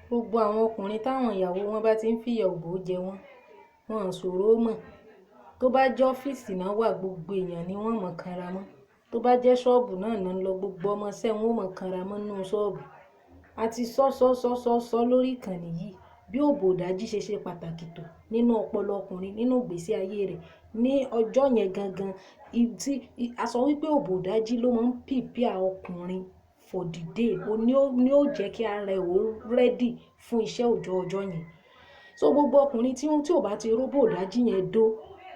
Gbogbo àwọn ọkùnrin táwọn ìyàwó wọn bá ti ń fìyà òbò jẹ wọ́n, wọn ò ṣòro mọ̀. Tó bá jẹ́ ọ́fíìsì náà wà, gbogbo èèyàn ni wọ́n mọ̀ kanra mọ́. Tó bá jẹ́ ṣọ́ọ̀bù náà náà lọ, gbogbo ọmọọṣẹ́ wọn ó mọ̀ kanra mọ́ nínú ṣọ́ọ̀bù. A ti sọ lórí ìkànnì yìí bí òbò ìdájí ṣe pàtàkì tó nínú ọpọlọ ọkùnrin, nínú ìgbésí ayé rẹ̀. Ní ọjọ́ yẹn gangan, a sọ wípé òbò ìdájí ló máa ń prepare ọkùnrin for the day. Ni ó jẹ́ kí ara ẹ̀ ó ready fún iṣẹ́ ọjọ́ yẹn. So gbogbo ọkùnrin tí ò bá ti róbò ìdájí yẹn dó,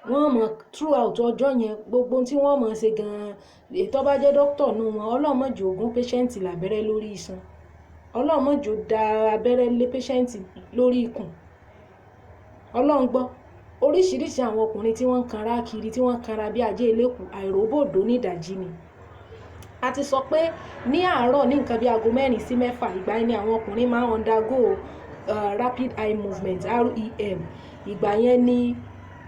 wọ́n mọ̀ throughout ọjọ́ yẹn, gbogbo tí wọ́n mọ̀ ṣe gan-an. Ètò bá jẹ́ dókítà nù wọn, Ọlọ́run má jẹ́ ògún patient lábẹ́rẹ́ lórí iṣan. Ọlọ́run má jẹ́ ó da abẹ́rẹ́ lé patient lórí ikùn. Ọlọ́run gbọ́. Oríṣiríṣi àwọn ọkùnrin tí wọ́n ń kanra kiri, tí wọ́n ń kanra bí ajé eléku, àìróbòdó ní ìdájí ni. A ti sọ pé ní àárọ̀ ní nǹkan bí aago 4 sí 6, ìgbà yẹn ni àwọn ọkùnrin máa ń undergo rapid eye movement, REM. Ìgbà yẹn ni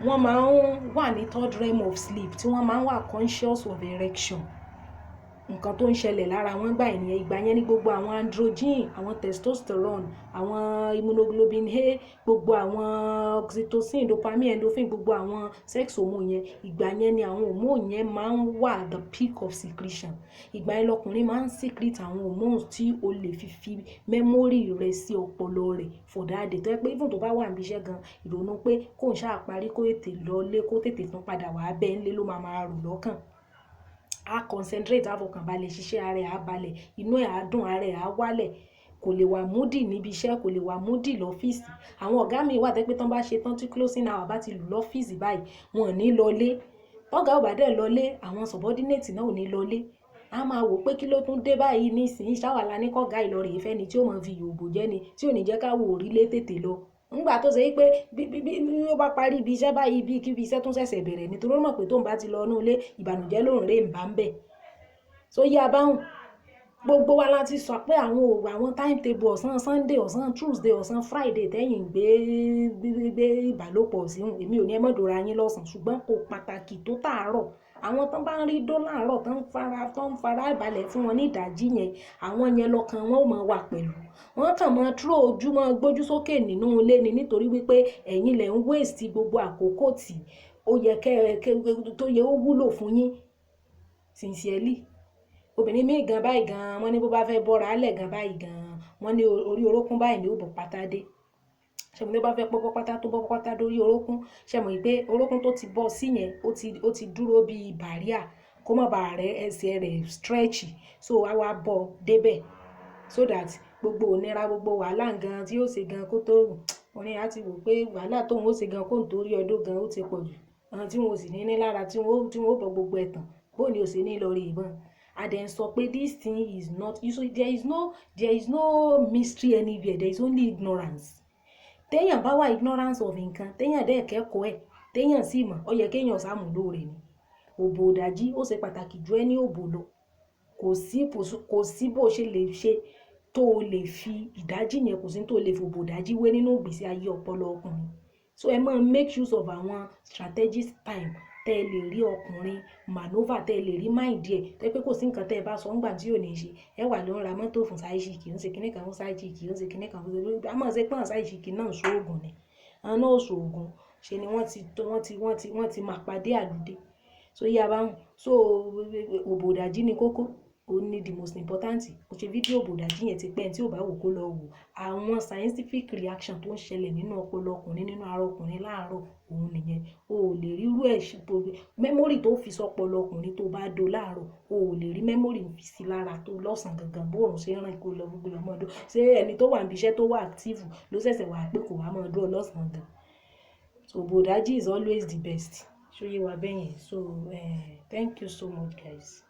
wọ́n máa ń wà ní third realm of sleep, tí wọ́n máa ń wà conscious of erection. Nǹkan tó ń ṣẹlẹ̀ lára wọn gbà yẹn. Ìgbà yẹn ni gbogbo àwọn androgen, àwọn testosterone, àwọn immunoglobulin A, gbogbo àwọn oxytocin, dopamine, endorphin, gbogbo àwọn sex hormone yẹn. Ìgbà yẹn ni àwọn hormone yẹn máa ń wà the peak of secretion. Ìgbà yẹn lọkùnrin máa ń secrete àwọn hormones tí o lè fi memory rẹ̀ sí ọpọlọ rẹ̀ for that day. Tó yẹ pé even tó bá wà níbi iṣẹ́ gan, ìrònú pé kó ń ṣáà parí, kó tètè lọlé, kó tètè tún padà wá bẹ́ẹ̀ ńlé ló máa rò lọ́kàn. A concentrate, a fọkàn balẹ̀, ṣiṣẹ́ ara ẹ̀ á balẹ̀, inú ẹ̀ á dùn, ara ẹ̀ á wálẹ̀. Kò lè wà moody níbi iṣẹ́, kò lè wà moody lọ́fíìsì. Àwọn ọ̀gá mi wà tẹ́ pé tán bá ṣe tán tí closing hour bá ti lù lọ́fíìsì báyìí, wọn ò ní lọlé. Ọ̀gá ò bá dẹ̀ lọlé, àwọn subordinate náà ò ní lọlé. A máa wò pé kí ló tún dé báyìí nísìnyí, ṣáwàlá ní kọ́gá ìlọrin ìfẹ́ ni tí ó máa fi yòòbò jẹ́ ni, tí ò ní jẹ́ ká wò orílé tètè lọ. Ńgbà tó ṣe wípé bí ó bá parí ibi iṣẹ́ báyìí, bí kí ibi iṣẹ́ tún ṣẹ̀ṣẹ̀ bẹ̀rẹ̀, nítorí ó mọ̀ pé tóun bá ti lọ inú ilé, ìbànújẹ́ lòun rè ń bá ń bẹ̀. So yá báhùn, gbogbo wa láti sọ pé àwọn timetable ọ̀sán Sunday, ọ̀sán Tuesday, ọ̀sán Friday tẹ́yìn gbé ìbálòpọ̀ sí wọn. Èmi ò ní ẹ mọ́ dòra yín lọ́sàn-án, ṣùgbọ́n kò pàtàkì tó tààrọ̀. Àwọn tán bá ń rí dó láàárọ̀ tán ń fara ìbàlẹ̀ fún wọn ní ìdájí yẹn, àwọn yẹn lọ́kàn wọn ò mọ̀ wà pẹ̀lú. Wọ́n kàn mọ́ tró ojú mọ́ gbójú sókè nínú ilé ni, nítorí wípé ẹ̀yin lẹ̀ ń waste gbogbo àkókò tí ó yẹ tó yẹ ó wúlò fún yín. Sincerely. Obìnrin míì gan báyìí gan, wọ́n ní bó bá fẹ́ bọ́ra álẹ̀ gan báyìí gan, wọ́n ní orí orókún báyìí ni ó bọ̀ pátá dé. Ṣé mo ní bá fẹ́ pọ́ pátá tó bọ́ pátá dórí orókún, ṣé mo pé orókún tó ti bọ́ sí yẹn ó ti dúró bí barrier kó má bàa rẹ ẹsẹ̀ rẹ̀ stretch. So a wá bọ́ débẹ̀ so that gbogbo ònira, gbogbo wàhálà gan tí ó ṣe gan kó tó orin á ti wò pé wàhálà tóun ó ṣe gan kó ń torí ọdún gan ó ti pọ̀ jù. Àwọn tí wọn ò sì ní lára tí wọn ó bọ̀ gbogbo ẹ̀tàn, bó ni ó ṣe ní lọ rí ìbọn. And then sọ pé this thing is not, you see, there is no mystery anywhere, there is only ignorance. Téèyàn bá wà ignorance of nǹkan, téèyàn dẹ̀ kẹ́kọ̀ọ́ ẹ̀, téèyàn sì mọ̀, ó yẹ kéèyàn ṣàmúlò rẹ̀ ni. Òbò ìdájí ó ṣe pàtàkì ju ẹni òbò lọ. Kò sí bó ṣe lè ṣe tó lè fi ìdájí yẹn, kò sí tó lè fòbò ìdájí wé nínú ìgbésí ayé ọpọlọ ọkùnrin. So ẹ máa make use of àwọn strategic time tẹ́ lè rí ọkùnrin maneuver, tẹ́ lè rí mind ẹ̀, tẹ́ pé kò sí nǹkan tẹ́ bá sọ ńgbà tí ò ní ṣe. Ẹ wà ló ń ra mọ́tò fún sáìṣìkì, ń ṣe kinní kan fún sáìṣìkì, ń ṣe kinní kan fún sáìṣìkì. A máa ṣe pọ́n sáìṣìkì náà ṣoògùn ni. Àwọn náà ṣoògùn, ṣe ni wọ́n ti máa pàdé àlùdé. So yá báhùn. So òbò ìdájí ni kókó. Ó ní the most important. Mo ṣe fídíò òbò ìdájí yẹn ti pẹ́, tí ò bá wò kó lọ wò. Àwọn scientific reaction tó ń ṣẹlẹ̀ nínú ọpọlọ ọkùnrin, nínú ara ọkùnrin láàárọ̀, òun nìyẹn. O ò lè rí irú ẹ̀ memory tó fi sọpọlọ ọkùnrin tó bá do láàárọ̀. O ò lè rí memory fi sí lára tó lọ́sàn-án gangan bó òun ṣe rìn kó lọ gbogbo ọmọ ọdún. Ṣé ẹni tó wà níbi iṣẹ́ tó wà active ló ṣẹ̀ṣẹ̀ wà pé kò wá mọ́ ọdún lọ́sàn-án gan. So òbò ìdájí is always the best. Ṣó yé wa bẹ́yẹn. So thank you so much guys.